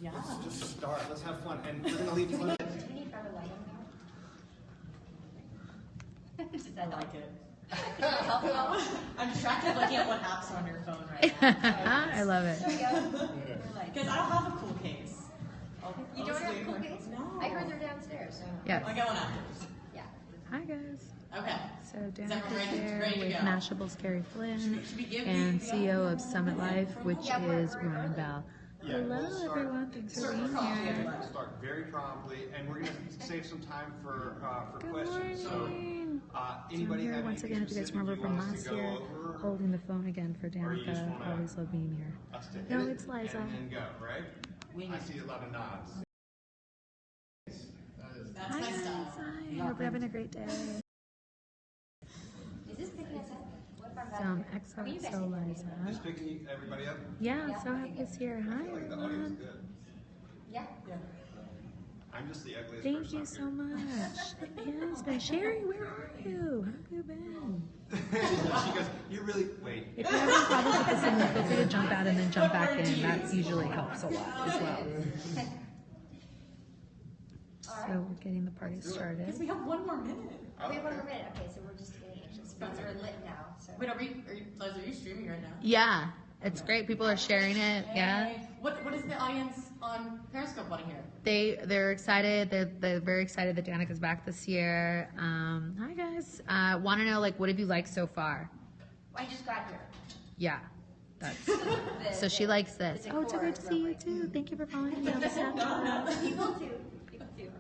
Yeah. Let's just start. Let's have fun. And we're going to leave fun. Do we need forever lighting? I like it. Help. I'm distracted looking at what apps are on your phone right now. I love it. There we go. Because I don't have a cool case. You don't have a cool case? No. I heard they're downstairs. Yes. I'll get one afterwards. Yeah. Hi guys. Okay. So Is Danica everyone here ready to with go? Mashable's Carrie Flynn Should we give and the CEO of Summit Life, which Yeah, is Ryan Bell. Yeah, Hello we'll start- everyone, thanks for Start being promptly, here. everybody. We'll start very promptly, and we're going to save some time for Good questions. morning. So, So anybody I'm here have once anything again, if you guys specific remember you from want us last to go year, over? holding the phone again for Or you just Danica. wanna- Always love being here. Us to hit No, it it's Liza. And then go, right? I see a lot of nods. That's Hi my guys, stuff. hi. Hope you're having a great day. Is this picking us up? What if I'm back Some here? I mean, you guys XOXO can- Liza. Just picking everybody up. Yeah, Yeah, so okay, happy good. it's here. Hi I feel like the audio's everyone. good. Yeah. I'm just the ugliest Thank person you up so here. much. Yes, but Sherry, where are you? How have you been? She goes, you really, wait. If you're having problems with the signal, feel free to jump out and then jump back in. That usually helps a lot as well. So we're getting the party started. Because we have one more minute. We have one more minute. Okay, so we're just getting anxious. Phones are lit now. So. Wait, Liz, are you streaming right now? Yeah, it's great. People are sharing it. Yeah, Hey. What is the audience on Periscope want to hear? they're excited. They're very excited that Danica's back this year. Hi guys. Want to know what have you liked so far? I just got here. Yeah, that's. The- So she the- likes this. the Oh, it's so decor great to is see you lovely. too. Thank you for following me on the Snapchat. People too. People too.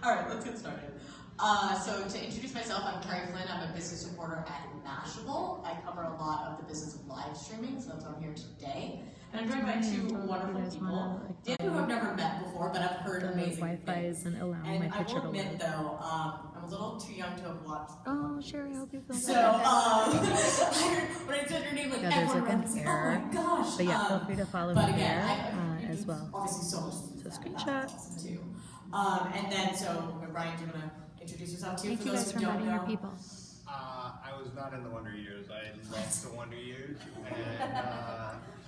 All right, let's get started. So to introduce myself, I'm Carrie Flynn. I'm a business reporter at Mashable. I cover a lot of the business of live streaming, so that's why I'm here today. And I'm joined by two wonderful people, who I've never met before, but I've heard The amazing Wi-Fi things. isn't allowing And my I picture will to admit, load. though, I'm a little too young to have watched. Oh, Sherry, I hope you feel So, better. when I said your name, Yeah, there's everyone an was, error. oh my gosh. But yeah, feel free to follow but me again, there as well. Obviously, so much. So screenshot. Too. And then, so Brian, do you want to introduce yourself too? Thank for you those guys who for don't inviting know? your people. I was not in the Wonder Years. I loved the Wonder Years,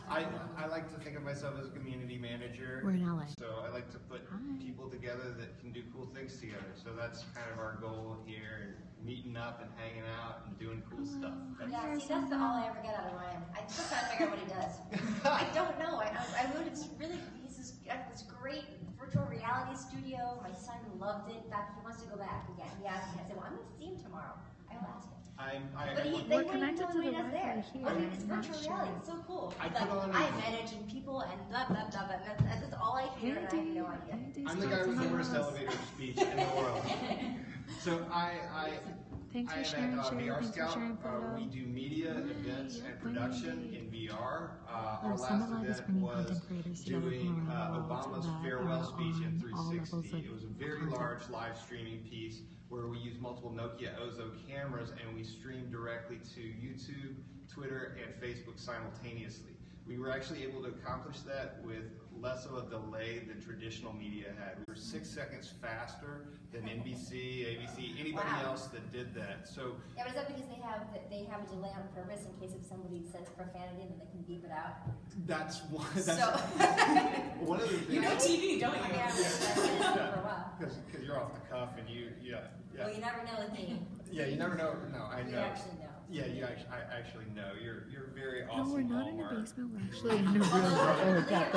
and I like to think of myself as a community manager. We're in LA. So I like to put Hi. people together that can do cool things together. So that's kind of our goal here, meeting up and hanging out and doing cool stuff. Yeah, see, that's all I ever get out of Ryan. I still trying to figure out what he does. I don't know. I moved. It's really. He's this great virtual reality studio. My son loved it. In fact, he wants to go back again. He asked me. I said, "Well, I'm going to see him tomorrow." I will ask him. But I they We're won't even connected tell to him the what he does there. Wi-Fi here. I mean, it's I'm not virtual sure. reality. It's so cool. I He's put like, on I a- manage and people and blah blah blah blah. That's all I hear, and I have no idea. I'm the guy with the worst elevator speech in the world. So Thanks I for am sharing, at Sherry. VR Thanks for Scout. sharing We photos. do media, events, and production in VR. Our Summit last Live is event bringing was content creators together from doing around the world Obama's that farewell are speech in on all levels 360. of It was a very content. large live streaming piece where we used multiple Nokia Ozo cameras and we streamed directly to YouTube, Twitter, and Facebook simultaneously. We were actually able to accomplish that with less of a delay than traditional media had. We were 6 seconds faster than NBC, ABC, anybody Wow. else that did that. So Yeah, but is that because they have a delay on purpose in case if somebody says profanity and then they can beep it out? that's one. So One of the things. You know TV, don't I mean, you? I've been doing it for a while. Because you're off the cuff and Well, you never know with me. yeah, you never know. No, I You know. actually know. Yeah, I actually know. You're very No, awesome. we're not in a Hallmark. basement. We're actually in a room at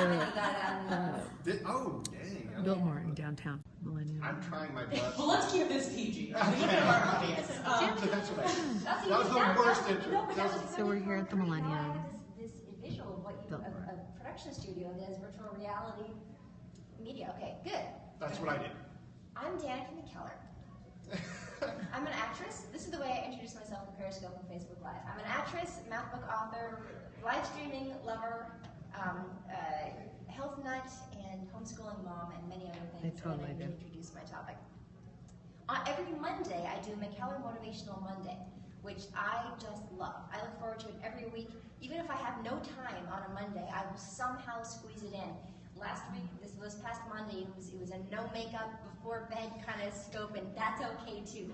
Oh, dang. the Biltmore in downtown Millennium. I'm trying my best. Well, let's keep this PG. Look at our audience. So that's what that was the worst intro. That was- So we're here at the Millennium. I have this visual of what you, Biltmore. a production studio that is virtual reality media. Okay, good. That's what I did. I'm Danica McKellar. I'm an actress. This is the way I introduce myself on Periscope and Facebook Live. I'm an actress, math book author, live streaming lover, health nut, and homeschooling mom, and many other things. I totally and I do. introduce my topic. Every Monday, I do McKellar Motivational Monday, which I just love. I look forward to it every week. Even if I have no time on a Monday, I will somehow squeeze it in. Last week, this past Monday, it was a no makeup before bed kind of scope, and that's okay too.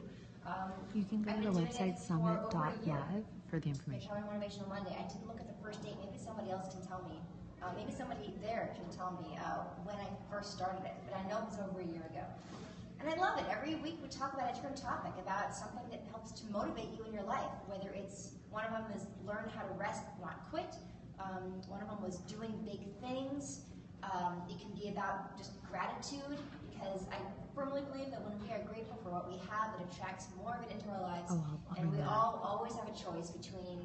You can go I've to the been doing website it for over a year. summit.live for the information. McKellar Motivational Monday. I didn't look at the first date. Maybe somebody else can tell me. Maybe somebody there can tell me when I first started it, but I know it was over a year ago. And I love it. Every week we talk about a different topic, about something that helps to motivate you in your life, whether it's, one of them is learn how to rest, not quit. One of them was doing big things. It can be about just gratitude, because I firmly believe that when we are grateful for what we have, it attracts more of it into our lives. And we all always have a choice between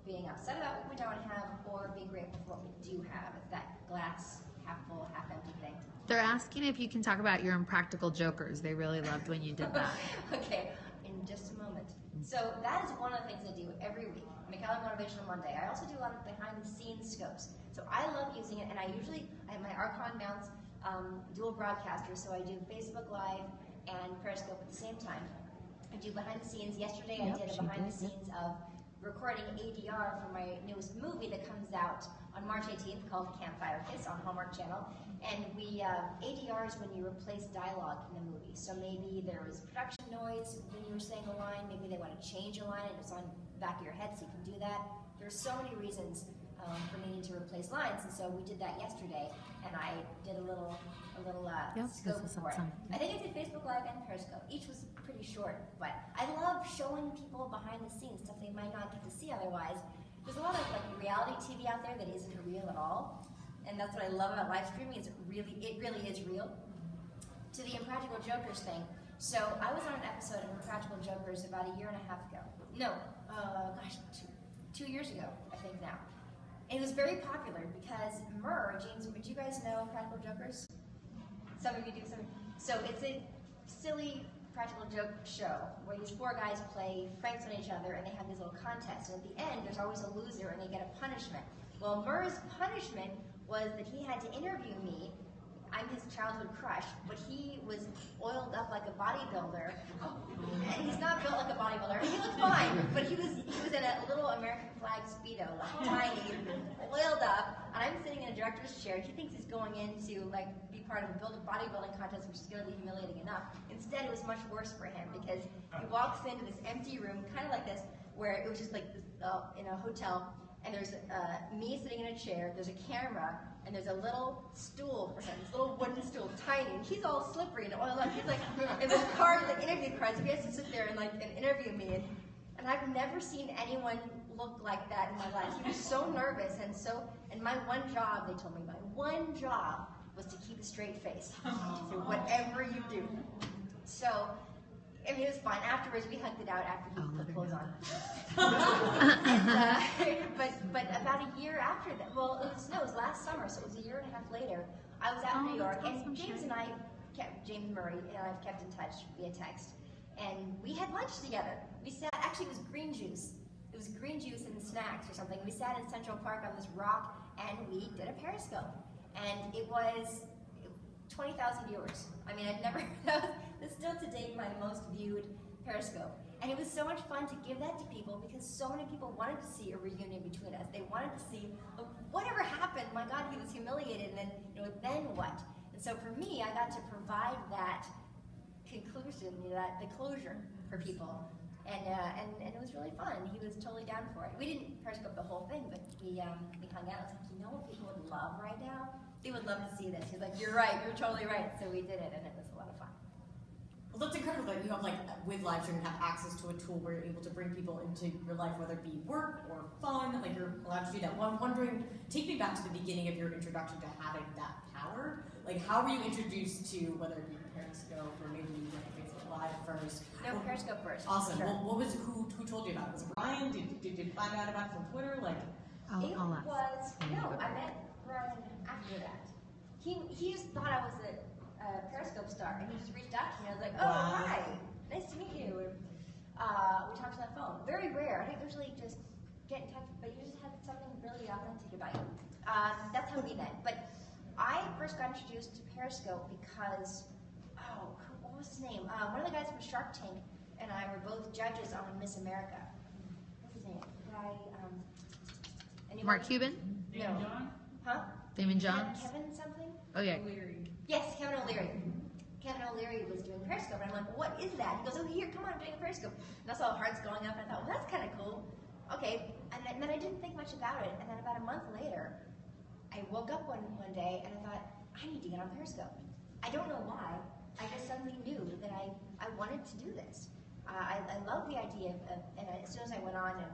being upset about what we don't have or being grateful for what we do have. It's that glass half full, half empty thing. They're asking if you can talk about your Impractical Jokers. They really loved when you did that. Okay, in just a moment. So that is one of the things I do every week. McAllen Motivational Monday. I also do a lot of behind-the-scenes scopes. So I love using it, and I have my Archon mounts, dual broadcaster, so I do Facebook Live and Periscope at the same time. I do behind the scenes. Yesterday I did a behind the scenes of recording ADR for my newest movie that comes out on March 18th called Campfire Kiss on Hallmark Channel. And ADR is when you replace dialogue in a movie. So maybe there was production noise when you were saying a line, maybe they want to change a line and it's on the back of your head, so you can do that. There's so many reasons for needing to replace lines, and so we did that yesterday, and I did a little scope for it. I think I did Facebook Live and Periscope. Each was pretty short, but I love showing people behind the scenes, stuff they might not get to see otherwise. There's a lot of reality TV out there that isn't real at all, and that's what I love about live streaming, is it really is real. To the Impractical Jokers thing, so I was on an episode of Impractical Jokers about a year and a half ago. No, two years ago, I think now. And it was very popular because James, do you guys know Practical Jokers? Some of you do, some. So it's a silly practical joke show where these four guys play pranks on each other, and they have these little contests. And at the end, there's always a loser, and they get a punishment. Well, Murr's punishment was that he had to interview me. I'm his childhood crush, but he was oiled up like a bodybuilder. And he's not built like a bodybuilder. He looked fine, but he was in a little American flag Speedo, like tiny, oiled up. And I'm sitting in a director's chair. He thinks he's going in to be part of a bodybuilding contest, which is going to be humiliating enough. Instead, it was much worse for him because he walks into this empty room, kind of like this, where it was just like this, in a hotel. And there's me sitting in a chair, there's a camera, and there's a little stool, this little wooden stool, tiny, and he's all slippery and oiled up. He's like, and there's cards, like interview cards, so he has to sit there and interview me. And I've never seen anyone look like that in my life. He was so nervous, and my one job, they told me, my one job was to keep a straight face through whatever you do. So, I mean, it was fun. Afterwards, we hugged it out after he put clothes on. But about a year after that, well, it was last summer, so it was a year and a half later. I was out in New York, and James and I, James Murray and I've kept in touch via text, and we had lunch together. We sat, actually it was green juice. It was green juice and snacks or something. We sat in Central Park on this rock, and we did a Periscope. And it was 20,000 viewers. I mean, I've never, that's still to date my most viewed Periscope. And it was so much fun to give that to people because so many people wanted to see a reunion between us. They wanted to see, whatever happened, my God, he was humiliated, and then, then what? And so for me, I got to provide that conclusion, the closure for people. And it was really fun. He was totally down for it. We didn't Periscope the whole thing, but we hung out. I was like, you know what people would love right now? They would love to see this. He's like, you're right, you're totally right. So we did it, and it was a lot of fun. Well, that's incredible that you have, with live streaming, have access to a tool where you're able to bring people into your life, whether it be work or fun, you're allowed to do that. Well, I'm wondering, take me back to the beginning of your introduction to having that power. How were you introduced to, whether it be Periscope or maybe you went to Facebook Live first? No, Periscope first. Awesome. Sure. Well, who told you about it? Was it Brian? Did you find out about it from Twitter? I met Brian after that. He just thought I was a Periscope star, and he just reached out to me. I was like, oh, wow. Hi, nice to meet you. We talked on the phone. Very rare. I don't usually just get in touch, but you just had something really authentic about you. That's how we met. But I first got introduced to Periscope because, what was his name? One of the guys from Shark Tank and I were both judges on Miss America. What's his name? Mark Cuban? No. Huh? Damon Johns? Kevin something? Oh, yeah. Yes, Kevin O'Leary. Kevin O'Leary was doing Periscope, and I'm like, well, what is that? He goes, oh, here, come on, I'm doing a Periscope. And I saw hearts going up, and I thought, well, that's kind of cool. Okay, and then I didn't think much about it, and then about a month later, I woke up one day, and I thought, I need to get on Periscope. I don't know why. I just suddenly knew that I wanted to do this. I love the idea of, and as soon as I went on, and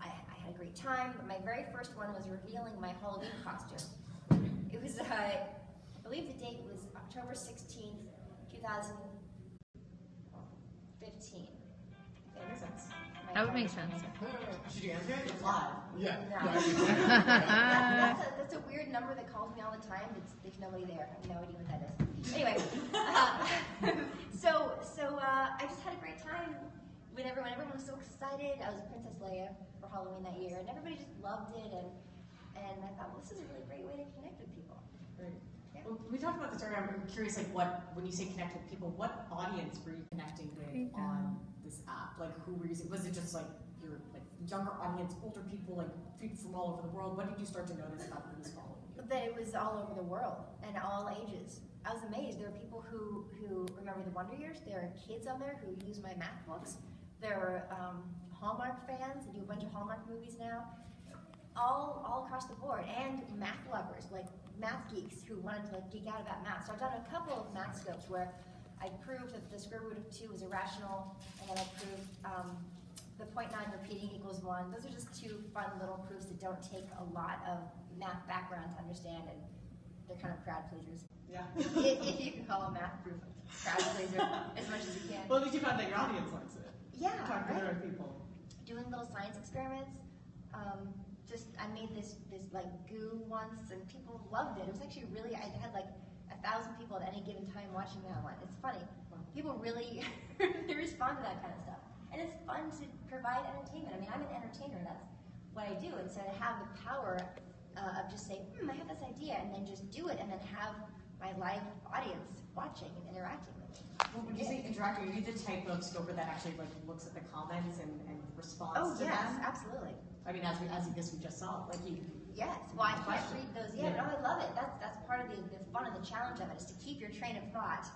I had a great time. My very first one was revealing my Halloween costume. It was, I believe the date was October 16th, 2015. That makes sense. That would make sense. Should you answer it? It's live. Yeah. No. That's a weird number that calls me all the time. There's nobody there. I have no idea what that is. Anyway, so I just had a great time with everyone. Everyone was so excited. I was Princess Leia for Halloween that year, and everybody just loved it. And I thought, well, this is a really great way to connect with people. Right. Yeah. Well, we talked about this earlier. I'm curious, like, when you say connect with people, what audience were you connecting with on this app? Like, who were you using? Was it just like your like younger audience, older people, like people from all over the world? What did you start to notice about who was following you? That it was all over the world and all ages. I was amazed. There were people who remember the Wonder Years. There are kids on there who use my math books. There are Hallmark fans that do a bunch of Hallmark movies now. All across the board, and math lovers, like math geeks who wanted to like geek out about math. So I've done a couple of math scopes where I proved that the square root of 2 is irrational, and then I proved the 0.9 repeating equals 1. Those are just two fun little proofs that don't take a lot of math background to understand, and they're kind of crowd pleasers. Yeah. If you can call a math proof crowd pleaser as much as you can. Well, at least you found that your audience likes it. Yeah, Talk to the right. right people. Doing little science experiments. I made this like goo once, and people loved it. It was actually really, I had like 1,000 people at any given time watching that one. It's funny. People really they respond to that kind of stuff. And it's fun to provide entertainment. I mean, I'm an entertainer. That's what I do. And so to have the power of just saying, I have this idea, and then just do it, and then have my live audience watching and interacting with it. Well, when you say interacting, are you the type of scoper that actually like looks at the comments and responds Oh, to yes, them? absolutely. I mean, as I guess we just saw, like you. Yes, well, I can't Question. read those yet. Yeah. No, I love it. That's part of the fun of the challenge of it, is to keep your train of thought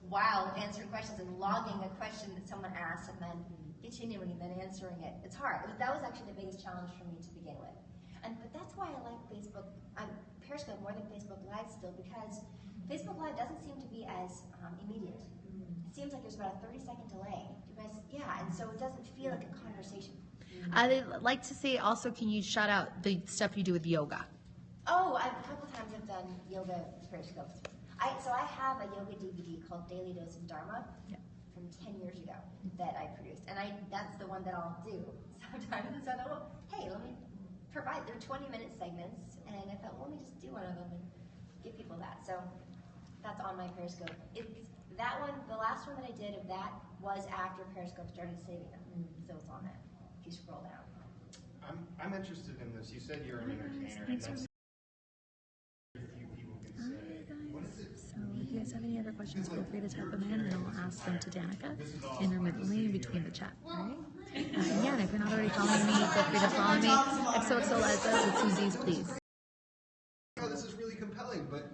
while answering questions and logging a question that someone asks and then continuing and then answering it. It's hard. That was actually the biggest challenge for me to begin with. But that's why I like Facebook, Periscope more than Facebook Live still, because Facebook Live doesn't seem to be as immediate. It seems like there's about a 30-second delay. You guys, yeah, and so it doesn't feel like a conversation. I'd like to say also, can you shout out the stuff you do with yoga? Oh, a couple times I've done yoga Periscopes. So I have a yoga DVD called Daily Dose of Dharma from 10 years ago that I produced, and that's the one that I'll do sometimes. And so I thought, well, hey, let me provide. They're 20-minute segments, and I thought, well, let me just do one of them and give people that. So that's on my Periscope. That one, the last one that I did of that was after Periscope started saving them, so it's on there. If you scroll down. I'm interested in this. You said you're an entertainer, and that's a few people can say. What is it? So if you guys have any other questions, feel free to type them in, and I'll ask them to Danica intermittently between the chat. All right? Yeah, and if you're not already following me, feel free to follow me. XOXO Liza with Susie's, please. Oh, this is really compelling, but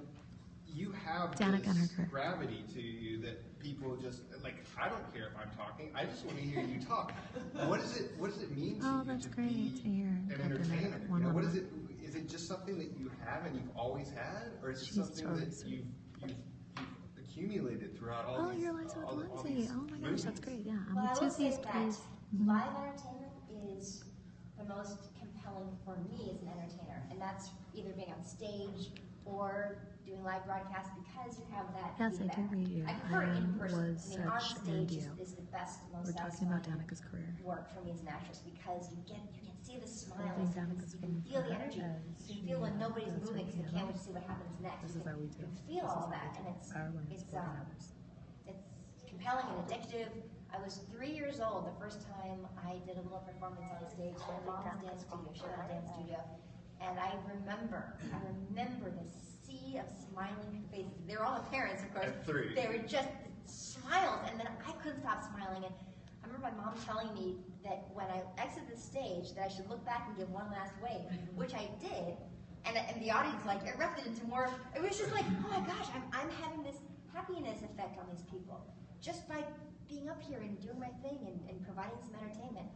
you have Danica and her this career. gravity to you that people just like. I don't care if I'm talking. I just want to hear you talk. What does it mean to Oh, you that's to great be to hear. an Type in entertainer? it You know, what one-on-one. is it? Is it just something that you have and you've always had, or is it She's something totally that sweet. you've accumulated throughout all Oh, these? you're Liza all with the- all Lindsay. these Oh my gosh, movies? that's great. Yeah, I'm Well, I with will say Susie's, that please. live entertainment is the most compelling for me as an entertainer, and that's either being on stage or doing live broadcasts because you have that Yes, I feedback. do read you. I prefer it in I person. was I mean, on such an stage NDO. is the best, most We're talking about satisfying Danica's career. work for me as an actress because you can see the smiles, think you Danica's can getting feel the better energy, as you can feel when nobody's does moving her because you piano. can't wait to see what happens next. This You is how we do. can feel This is all how we that, do. and it's Our women's it's programs. it's compelling and addictive. I was 3 years old the first time I did a little performance on stage in my mom's dance studio, Showdown Dance Studio, and I remember the sea of smiling faces. They were all the parents, of course. At 3. They were just smiles, and then I couldn't stop smiling. And I remember my mom telling me that when I exited the stage, that I should look back and give one last wave, which I did. And the audience like erupted into more. It was just like, oh my gosh, I'm having this happiness effect on these people just by being up here and doing my thing and providing some entertainment.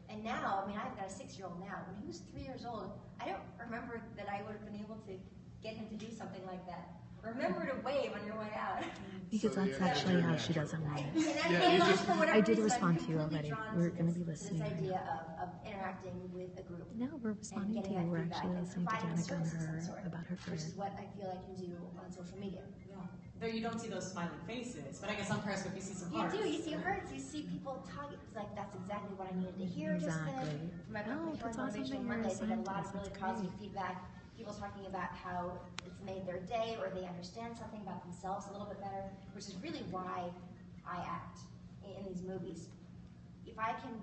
And now, I mean, I've got a 6-year-old now. When he was 3 years old, I don't remember that I would have been able to get him to do something like that remember to wave on your way out. Because So, that's yeah, actually you're how doing she that. doesn't want it. And Yeah, you just- for whatever I did reason, respond I'm to you completely already. drawn We're to gonna be this listening. idea of interacting with a group. No, we're And responding to getting you. that We're feedback actually and listening to providing Danica and services of some her sort, about her which career. is what I feel I can do on social media. Though you don't see those smiling faces, but I guess on Periscope you see some You hearts. do. You see hearts. You see people talking. It's like that's exactly what I needed to hear just Exactly. then. For my Oh, that's awesome that motivational you're a Mondays, I get a lot of scientist. really That's positive great. feedback. People talking about how it's made their day, or they understand something about themselves a little bit better, which is really why I act in these movies. If I can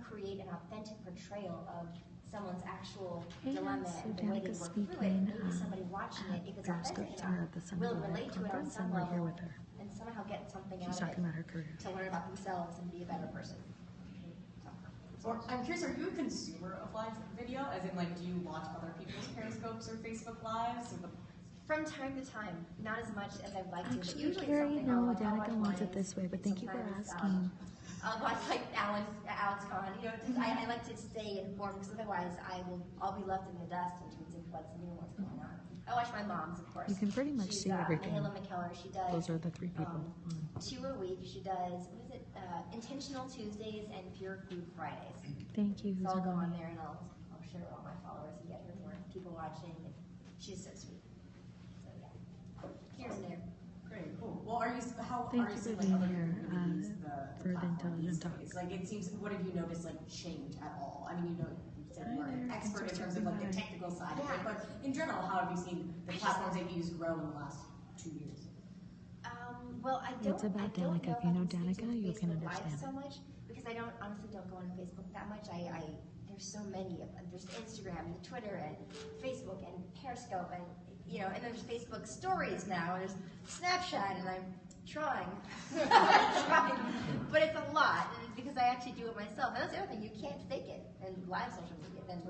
create an authentic portrayal of someone's actual Hey, dilemma so and the way they Danica's work through it, speaking maybe somebody watching it, if it's Periscope authentic tomorrow enough, at the Summer will Live relate to it on Conference, some and we're here level with her. and somehow get something She's out of talking it about her career. to learn about themselves and be a better person. Or, I'm curious, are you a consumer of live video? As in, like, do you watch other people's Periscopes or Facebook Lives? Or the... From time to time, not as much as I'd like to, but Actually, usually Carrie, something no, I'll watch Danica wants it mine, this way, but thank you for sometimes, asking. I'll watch like Alex Con, you know, just, I like to stay informed because otherwise I'll be left in the dust in terms of what's new and what's going on. I watch my mom's, of course. You can pretty much She's, see everything. Mahela McKellar, she does. Those are the three people on. 2 a week. She does, what is it, Intentional Tuesdays and Pure Food Fridays. Thank you. So I'll go on Zara. there and I'll share with all my followers and get her more people watching. And she's so sweet. So yeah, here and there. Great, cool. Well, are you, how Thank are you you for seeing, like, being other here, people use the for the platform these Intelligent days? Talk. Like, it seems, what have you noticed, like, change at all? I mean, you said you are an Hi there. expert in Thanks for terms of, like, the stopping by. technical side of it, Yeah. but in general, how have you seen the platforms that you use grow in the last 2 years? Well, I don't. It's about I don't Danica. If know you know if I can speak Danica, to you can Facebook Live understand so it. much because I don't honestly don't go on Facebook that much. There's so many of them. There's Instagram and Twitter and Facebook and Periscope and and there's Facebook Stories now and there's Snapchat and I'm trying, but it's a lot and because I actually do it myself. And that's the other thing, you can't fake it in live social media. Then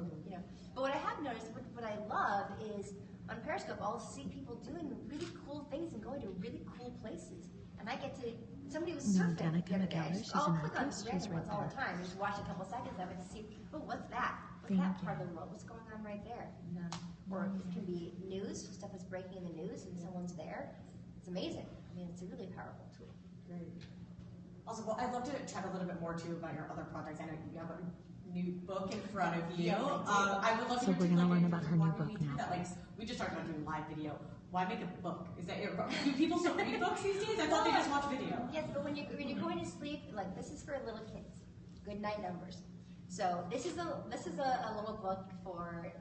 But what I have noticed, what I love is on Periscope, I'll see people doing really cool things and going to really cool places. And I get to, somebody was No, surfing Danica the other day. McKellar, she's I'll an click on artist. random She's ones right all the there. time. Just watch a couple seconds of it to see, oh, what's that? What's Thank that you. part of the world? What's going on right there? Or it can be news, stuff is breaking in the news and someone's there. It's amazing. I mean, it's a really powerful tool. Great. Also, well, I'd love to chat a little bit more too about your other projects. I know you have a new book in front of you. Yes, I I would love to So hear we're too, gonna like, learn in about terms her of new walking book me through now. that. Like, we just talked about doing live video. Why make a book? Is that do people still read books these days? I thought they just watch video. Yes, but when you're going to sleep, like this is for little kids. Good night numbers. So this is a little book for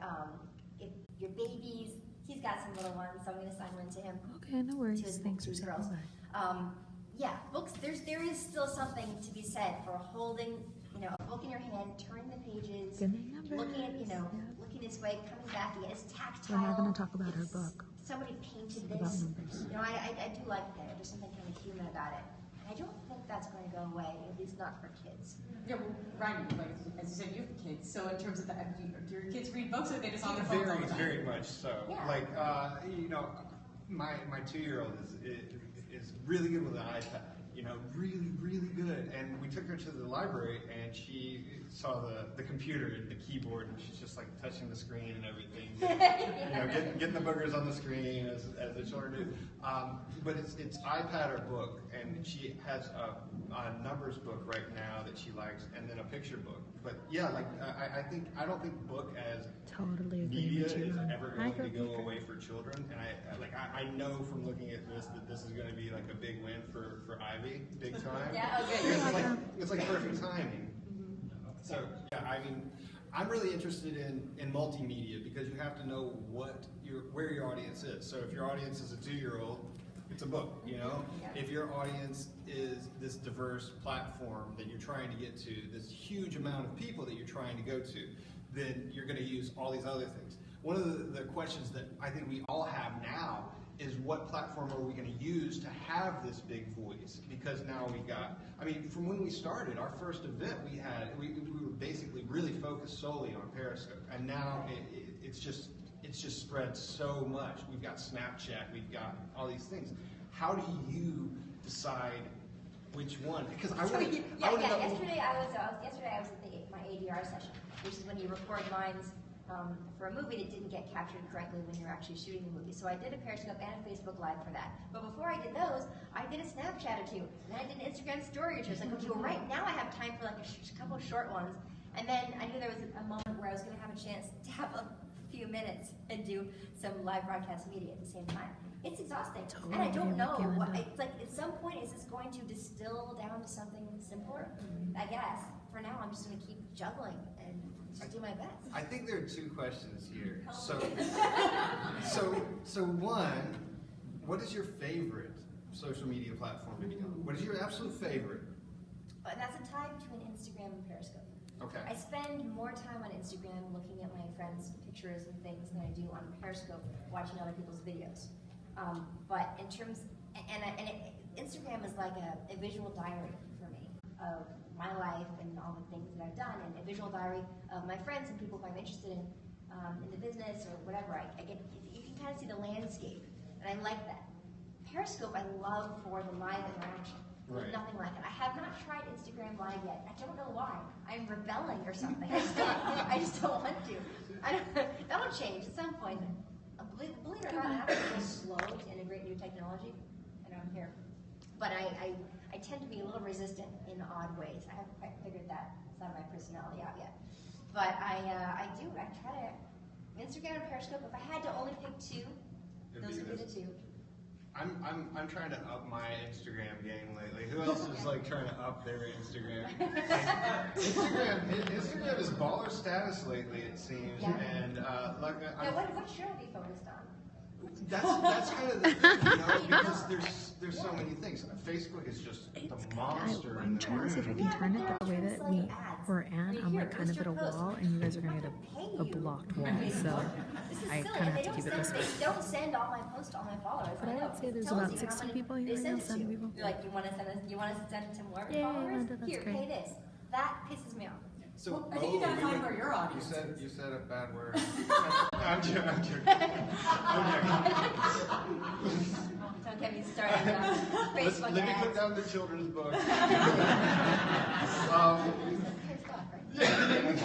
if your babies. He's got some little ones, so I'm going to sign one to him. Okay, no worries. To his Thanks for to his stopping girls. by. Yeah, books. There is still something to be said for holding, a book in your hand, turning the pages, Good night numbers. looking at, Yeah. looking this way, coming back again. It's tactile. We're not gonna talk about her It's- book. Somebody painted About this. numbers. I do like that. There's something kind of human about it. And I don't think that's going to go away, at least not for kids. Yeah, well, Ryan, like as you said, you have kids. So in terms of that, do your kids read books, or they just on their phones all Very, the time? very much so. Yeah. Like, my 2-year-old is really good with an iPad. Really, really good. And we took her to the library, and she saw the computer and the keyboard, and she's just like touching the screen and everything, getting the boogers on the screen as the children do. But it's iPad or book, and she has a numbers book right now that she likes, and then a picture book. But yeah, like I don't think book as Totally agree media with you. is ever Hi, going to go Rebecca. away for children, and I know from looking at this that this is going to be like a big win for Ivy, big time. Yeah, okay. It's like perfect timing. So yeah, I mean, I'm really interested in multimedia because you have to know where your audience is. So if your audience is a 2-year-old, it's a book, Yeah. If your audience is this diverse platform that you're trying to get to, this huge amount of people that you're trying to go to, then you're going to use all these other things. One of the questions that I think we all have now is what platform are we going to use to have this big voice? Because now from when we started, our first event we were basically really focused solely on Periscope, and now it's just spread so much. We've got Snapchat, we've got all these things. How do you decide which one? Because Yesterday I was at my ADR session, which is when you record lines for a movie that didn't get captured correctly when you're actually shooting the movie. So I did a Periscope and a Facebook Live for that. But before I did those, I did a Snapchat or two, and then I did an Instagram story or two. It's like, okay, well, right now I have time for like a couple of short ones. And then I knew there was a moment where I was going to have a chance to have a few minutes and do some live broadcast media at the same time. It's exhausting, and I don't know. It's like at some point, is this going to distill down to something simpler? I guess. For now, I'm just going to keep juggling and just do my best. I think there are two questions here. So one, what is your favorite social media platform to be on? What is your absolute favorite? That's a tie between Instagram and Periscope. Okay. I spend more time on Instagram looking at my friends' pictures and things than I do on Periscope watching other people's videos. But in terms, Instagram is like a visual diary for me of my life and all the things that I've done, and a visual diary of my friends and people who I'm interested in the business or whatever. You can kind of see the landscape, and I like that. Periscope I love for the live interaction. There's Right. nothing like it. I have not tried Instagram Live yet. I don't know why. I'm rebelling or something. I just don't want to. That'll change at some point. Believe it or not, I'm really slow to integrate new technology, and I'm here. But I tend to be a little resistant in odd ways. I haven't quite figured that side of my personality out yet. But I try to Instagram and Periscope. If I had to only pick two, those would be the two. I'm trying to up my Instagram game lately. Who else is like trying to up their Instagram? Instagram is baller status lately, it seems. Yeah. And like Now, what should I be focused on? that's kind of the thing, you know, because there's so many things. Facebook is just the monster in I'm the trying to see if I room. can turn it the way that we were at. I'm like kind of at a wall, and you guys are gonna get a blocked wall. So I kind of have to keep it this way. They don't send all my posts to all my followers. But I would say there's It tells about you how 60 many people they here right send now, it 70 to. people. You're like, you want to send it to more Yay, followers? Linda, that's Here, great. pay this. That pisses me off. So, Well, I think you gotta find where your audience is. You said a bad word. I'm joking. Don't get me started on Facebook Let me put ads. down the children's book. Pissed off, right? You didn't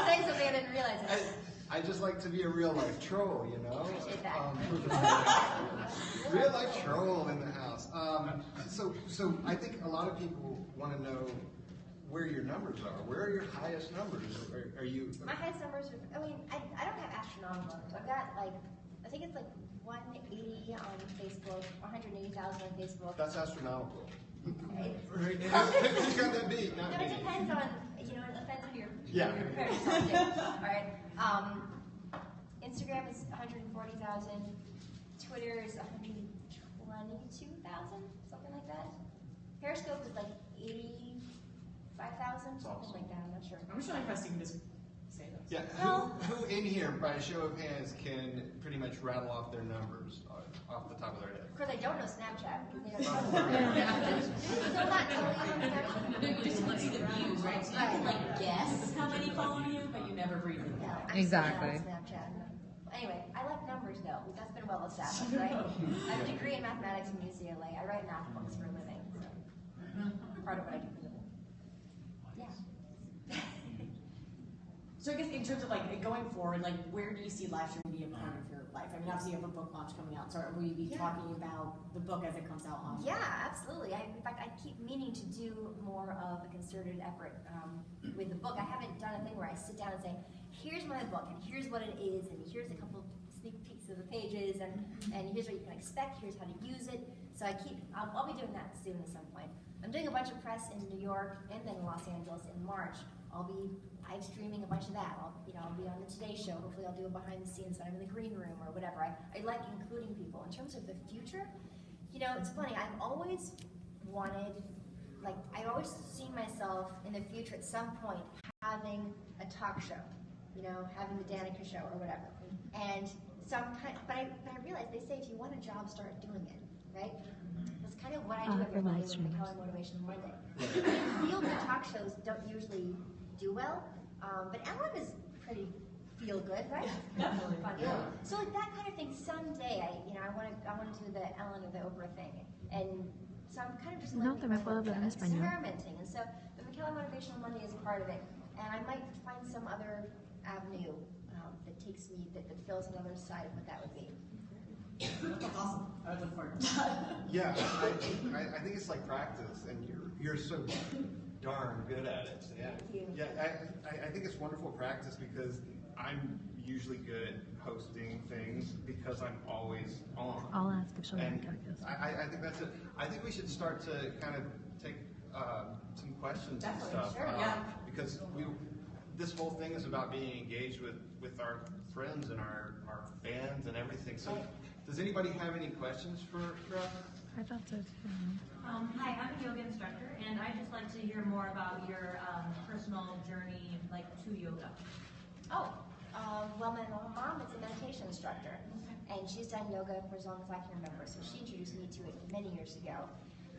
say something, I didn't realize it. I just like to be a real life troll, you know? Appreciate that. Real life troll in the house. So I think a lot of people want to know where your numbers are. Where are your highest numbers? Are you? My highest numbers are, I don't have astronomical numbers. I've got I think it's like 180 on Facebook, 180,000 on Facebook. That's astronomical. It's- Who's got that beat? Not No, me. it depends on, it depends on your Yeah. parents. All right. Instagram is 140,000. Twitter is 122,000, something like that. Periscope is like 85,000, something like that. I'm not sure. I'm just really impressed you can just say those. Yeah. Who in here, by a show of hands, can pretty much rattle off their numbers off the top of their head? Of course, I don't know Snapchat. Because they don't Oh, so I'm not totally on Snapchat. No, you just want to see the views, right? So you can like guess how many follow you, but you never read them. No, I'm Exactly. still not on Snapchat. Anyway, I like numbers though. That's been well established, right? I have a degree in mathematics from UCLA. I write math books for a living. So part of what I do for a living. Yeah. So I guess in terms of like going forward, like where do you see live streaming be a part of your life? I mean, obviously you have a book launch coming out, so will you be talking about the book as it comes out on? Yeah, absolutely. In fact, I keep meaning to do more of a concerted effort with the book. I haven't done a thing where I sit down and say, here's my book, and here's what it is, and here's a couple sneak peeks of the pages, and here's what you can expect, here's how to use it. So I'll be doing that soon at some point. I'm doing a bunch of press in New York and then Los Angeles in March. I'll be live streaming a bunch of that. I'll be on the Today Show. Hopefully I'll do a behind the scenes when I'm in the green room or whatever. I like including people. In terms of the future, it's funny, I've always wanted, I've always seen myself in the future at some point having a talk show, having the Danica Show or whatever. And but I realized they say if you want a job, start doing it, right? That's kind of what I do every for Monday live with streamers. McKellar Motivational Monday. Feel good talk shows don't usually do well, but Ellen is pretty feel good, right? Definitely. Fun. Yeah. So that kind of thing. Someday, I want to do the Ellen or the Oprah thing, and so I'm kind of just No, living te my me puedo life, hablar en español. experimenting, and so the McKellar Motivational Monday is part of it, and I might find some other avenue that takes me, that fills another side of what that would be. That's awesome. I would look forward to that. Yeah, I think it's like practice, and you're so darn good at it. Yeah, Thank you. yeah. I think it's wonderful practice because I'm usually good at hosting things because I'm always on. I'll ask if she'll make And a calculus. I think that's it. I think we should start to kind of take some questions Definitely, and stuff. sure, yeah. Because this whole thing is about being engaged with our friends and our fans and everything. So, Right. does anybody have any questions for us? I thought so too. Hi, I'm a yoga instructor, and I'd just like to hear more about your personal journey, like, to yoga. Oh, well, my mom is a meditation instructor, and she's done yoga for as long as I can remember, so she introduced me to it many years ago.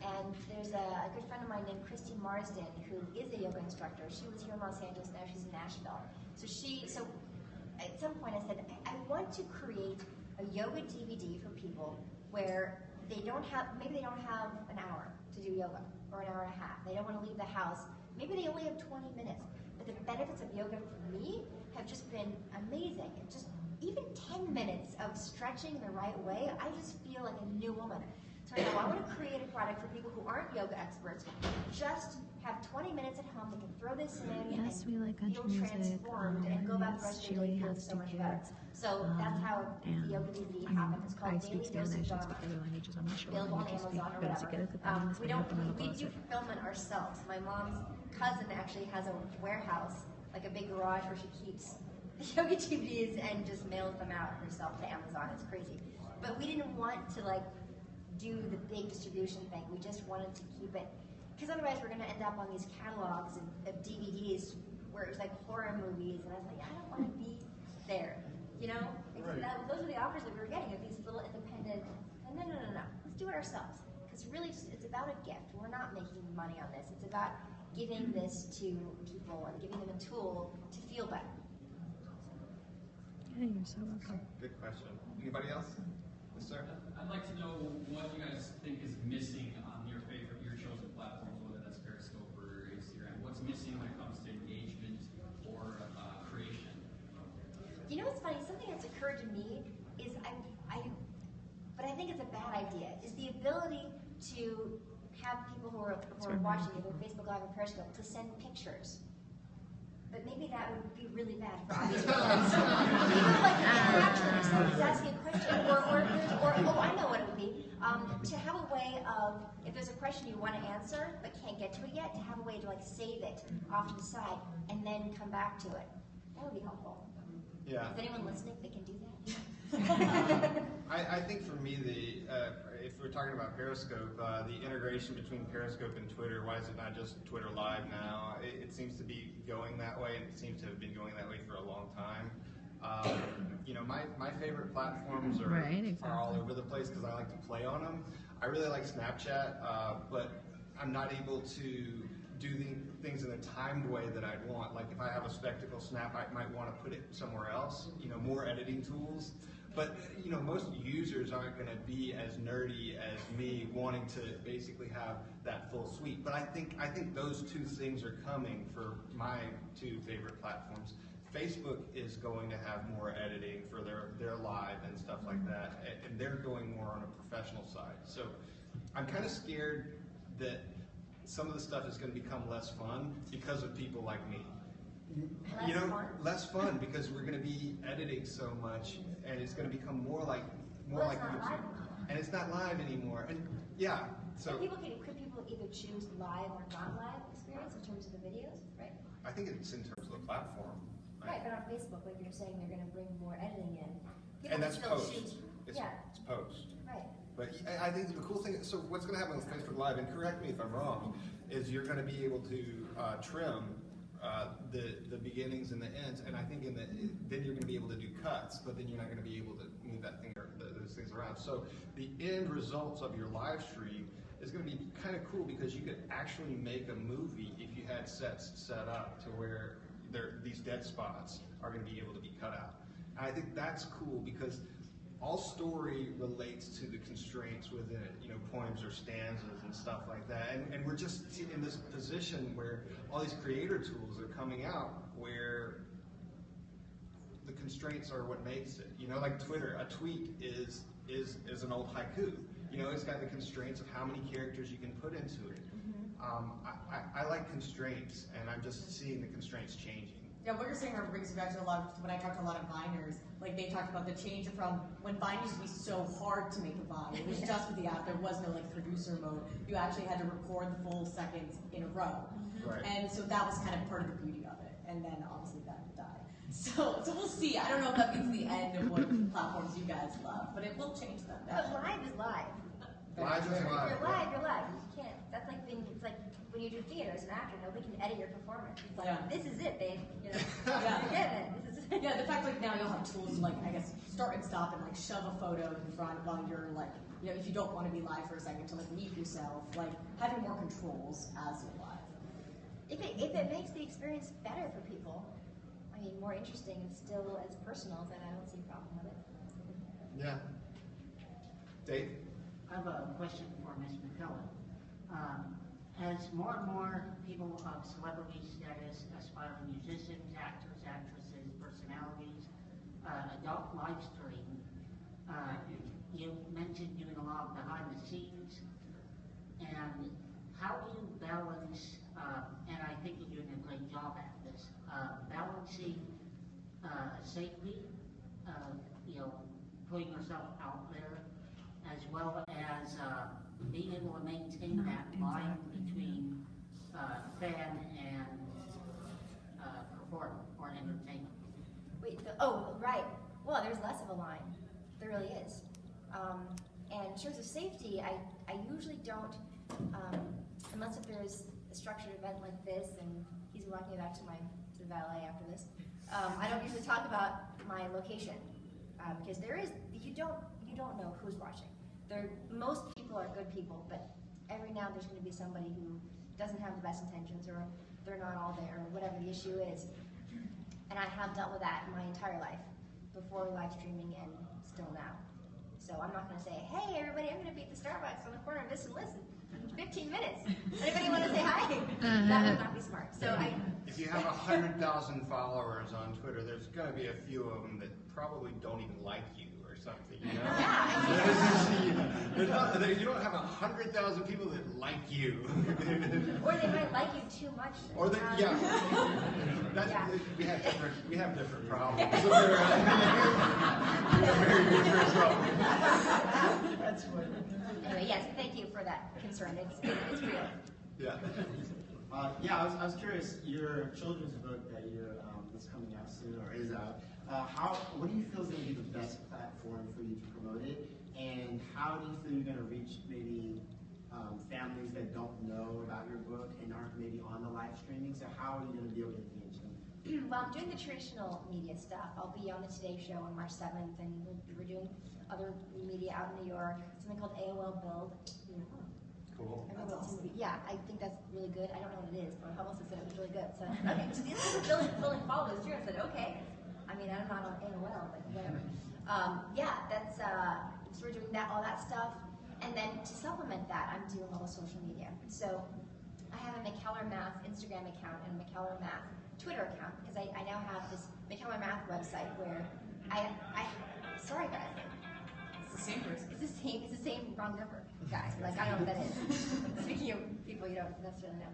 And there's a good friend of mine named Christy Marsden, who is a yoga instructor. She was here in Los Angeles, now she's in Nashville. So at some point I said, I want to create a yoga DVD for people where maybe they don't have an hour to do yoga, or an hour and a half. They don't want to leave the house. Maybe they only have 20 minutes. But the benefits of yoga for me have just been amazing. Just even 10 minutes of stretching the right way, I just feel like a new woman. So now I want to create a product for people who aren't yoga experts, just have 20 minutes at home. They can throw this in Yes, we and like country feel music. transformed and go about the Yes, rest of their day Julie feeling has so two much better. kids. So that's how And the yoga DVD I mean, happened. It's I called speak Daily Dose Spanish, of I speak Dharma. other languages, I'm not sure what Available on language you speak, Amazon or pero si whatever. quieres que te diga We español, pues no lo puedo do hacer. fulfillment ourselves. My mom's cousin actually has a warehouse, like a big garage where she keeps the yoga DVDs and just mails them out herself to Amazon. It's crazy. But we didn't want to do the big distribution thing. We just wanted to keep it, because otherwise we're going to end up on these catalogs of DVDs where it was like horror movies, and I was like, I don't want to be there. Right. Those are the offers that we were getting of these little independent. And no. Let's do it ourselves. Because really, it's about a gift. We're not making money on this. It's about giving this to people and giving them a tool to feel better. Yeah, you're so welcome. Good question. Anybody else? Yes, sir. I'd like to know what you guys think is missing on your chosen platforms, whether that's Periscope or Instagram. What's missing when it comes to engagement or creation? You know what's funny? Something that's occurred to me is but I think it's a bad idea, is the ability to have people who are watching either Facebook Live or Periscope to send pictures. But maybe that would be really bad for obvious reasons. Actually, somebody's asking a question, or I know what it would be. To have a way of, if there's a question you want to answer but can't get to it yet, to have a way to save it off to the side and then come back to it. That would be helpful. Yeah. Is anyone listening that can do that? I think for me, if we're talking about Periscope, the integration between Periscope and Twitter, why is it not just Twitter Live now? It seems to be going that way, and it seems to have been going that way for a long time. My favorite platforms are all over the place because I like to play on them. I really like Snapchat, but I'm not able to do the things in a timed way that I'd want. Like if I have a spectacle snap, I might want to put it somewhere else, more editing tools. But, most users aren't going to be as nerdy as me wanting to basically have that full suite. But I think those two things are coming for my two favorite platforms. Facebook is going to have more editing for their live and stuff like that, and they're going more on a professional side. So I'm kind of scared that some of the stuff is going to become less fun because of people like me. Less fun because we're going to be editing so much, and it's going to become more like YouTube. And it's not live anymore. And yeah, so Could people either choose live or non-live experience in terms of the videos, right? I think it's in terms of the platform. Right, but on Facebook, like you're saying, they're going to bring more editing in. People And that's can still post. choose- It's post. Right. But I think the cool thing, so what's going to happen with Facebook Live, and correct me if I'm wrong, is you're going to be able to trim the beginnings and the ends, and I think then you're going to be able to do cuts, but then you're not going to be able to move those things around. So the end results of your live stream is going to be kind of cool because you could actually make a movie if you had sets set up to where these dead spots are going to be able to be cut out. And I think that's cool because all story relates to the constraints within it, poems or stanzas and stuff like that. And we're just in this position where all these creator tools are coming out where constraints are what makes it. You know, like Twitter, a tweet is an old haiku. You know, it's got the constraints of how many characters you can put into it. I like constraints, and I'm just seeing the constraints changing. Yeah, what you're saying brings me back to when I talked to a lot of Viners, like they talked about the change from when Vine used to be so hard to make a Vine. It was just with the app. There was no like producer mode. You actually had to record the full seconds in a row. Right. And so that was kind of part of the beauty of it. And then obviously that died. So we'll see. I don't know if that means the end of what platforms you guys love, but it will change them. But live is live. Live is If live. you're live, you're live. You can't. That's like being. It's like when you do theater as an actor. Nobody can edit your performance. It's like this is it, babe. You know, you're getting it. This is it. Yeah, the fact like now you'll have tools to like I guess start and stop and like shove a photo in front while you're like if you don't want to be live for a second to like mute yourself, like having more controls as you're live. If it makes the experience better for people, I mean more interesting and still as personal, then I don't see a problem with it. Yeah. Dave? I have a question for Ms. McKellen. As more and more people of celebrity status, aspiring musicians, actors, actresses, personalities, adopt live stream, you mentioned doing a lot behind the scenes, and how do you balance, and I think you're doing a great job at this, balancing safely, putting yourself out there, as well as being able to maintain that line between fan and performer or entertainment. Wait, right. Well, there's less of a line. There really is. And in terms of safety, I usually don't, unless if there's a structured event like this, and he's walking me back to the valet after this, I don't usually talk about my location, because you don't know who's watching. Most people are good people, but every now there's going to be somebody who doesn't have the best intentions, or they're not all there, or whatever the issue is. And I have dealt with that my entire life, before live streaming and still now. So I'm not going to say, hey everybody, I'm going to be at the Starbucks on the corner of this and listen in 15 minutes. Anybody want to say hi? That would not be smart. So If you have 100,000 followers on Twitter, there's going to be a few of them that probably don't even like you or something, you know? You don't have 100,000 people that like you. Or they might like you too much. Or we have different problems. That's what. Anyway, yes, thank you for that concern. It's real. Yeah. I was curious. Your children's book that that's coming out soon or is out. What do you feel is going to be the best platform for you to promote it, and how do you feel you're going to reach maybe families that don't know about your book and aren't maybe on the live streaming? So how are you going to be able to engage them? Well, I'm doing the traditional media stuff. I'll be on the Today Show on March 7th, and we're doing other media out in New York. Something called AOL Build. Cool. That's awesome. Yeah, I think that's really good. I don't know what it is, but my publicist said it was really good. So okay, so this is building followers too. I said okay. I mean, I'm not on AOL, but whatever. That's so we're doing all that stuff, and then to supplement that, I'm doing all the social media. So I have a McKellar Math Instagram account and a McKellar Math Twitter account, because I now have this McKellar Math website where sorry guys. It's the same person. It's the same wrong number, guys. Like I don't know what that is. Speaking of people you don't necessarily know.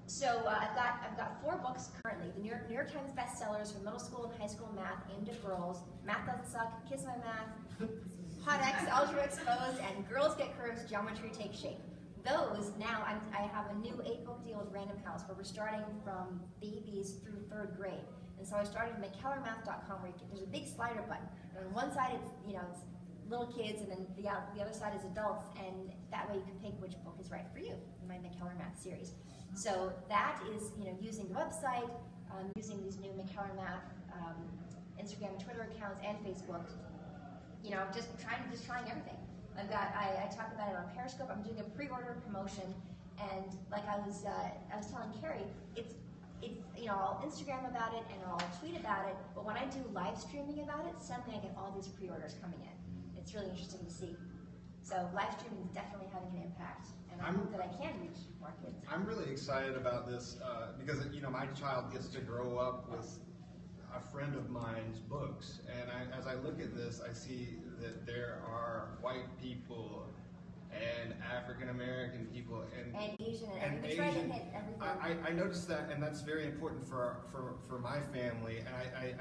So I've got 4 books currently. The New York Times bestsellers for middle school and high school math aimed at girls. Math Doesn't Suck, Kiss My Math, Hot X, Algebra Exposed, and Girls Get Curves, Geometry Takes Shape. Those now I have a new 8-book deal with Random House where we're starting from babies through 3rd grade. And so I started McKellarmath.com where there's a big slider button. And on one side it's little kids, and then the other side is adults, and that way you can pick which book is right for you in my McKellar Math series. So that is using the website, using these new McKellar Math Instagram and Twitter accounts and Facebook. Just trying everything. I talk about it on Periscope. I'm doing a pre-order promotion, and like I was telling Carrie, it's I'll Instagram about it and I'll tweet about it, but when I do live streaming about it, suddenly I get all these pre-orders coming in. It's really interesting to see. So live streaming is definitely having an impact, and I hope that I can reach more kids. I'm really excited about this because my child gets to grow up with a friend of mine's books, and as I look at this, I see that there are white people and African American people And Asian and everything. Asian. Everything. I noticed that, and that's very important for my family, and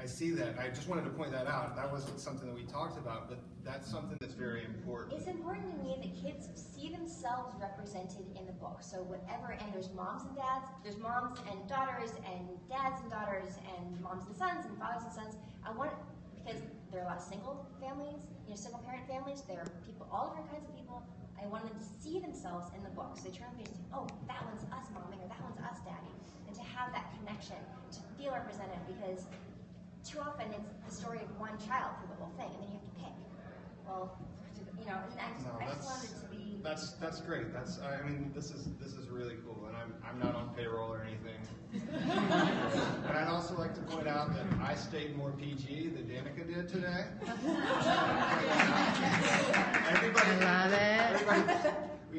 I see that. I just wanted to point that out. That wasn't something that we talked about, but that's something that's very important. It's important to me that kids see themselves represented in the book. So whatever, and there's moms and dads, there's moms and daughters, and dads and daughters, and moms and sons, and fathers and sons. I want, because there are a lot of single families, single parent families, there are people, all different kinds of people. I want them to see themselves in the book. So they turn on the page and say, oh, that one's us, mommy, or that one's us, daddy. And to have that connection, to feel represented, because too often it's the story of one child through the whole thing, and then you have to pick. Well, and I just wanted it to be. That's great. I mean, this is really cool, and I'm not on payroll or anything. And I'd also like to point out that I stayed more PG than Danica did today.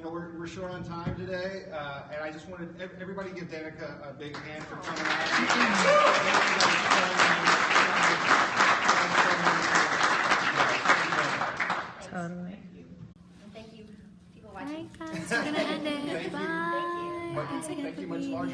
We're short on time today, and I just wanted everybody to give Danica a big hand for coming out. Totally. And thank you, people Bye, watching. guys. We're gonna end it. Thank you. Bye. Once again, Thank you much for larger. being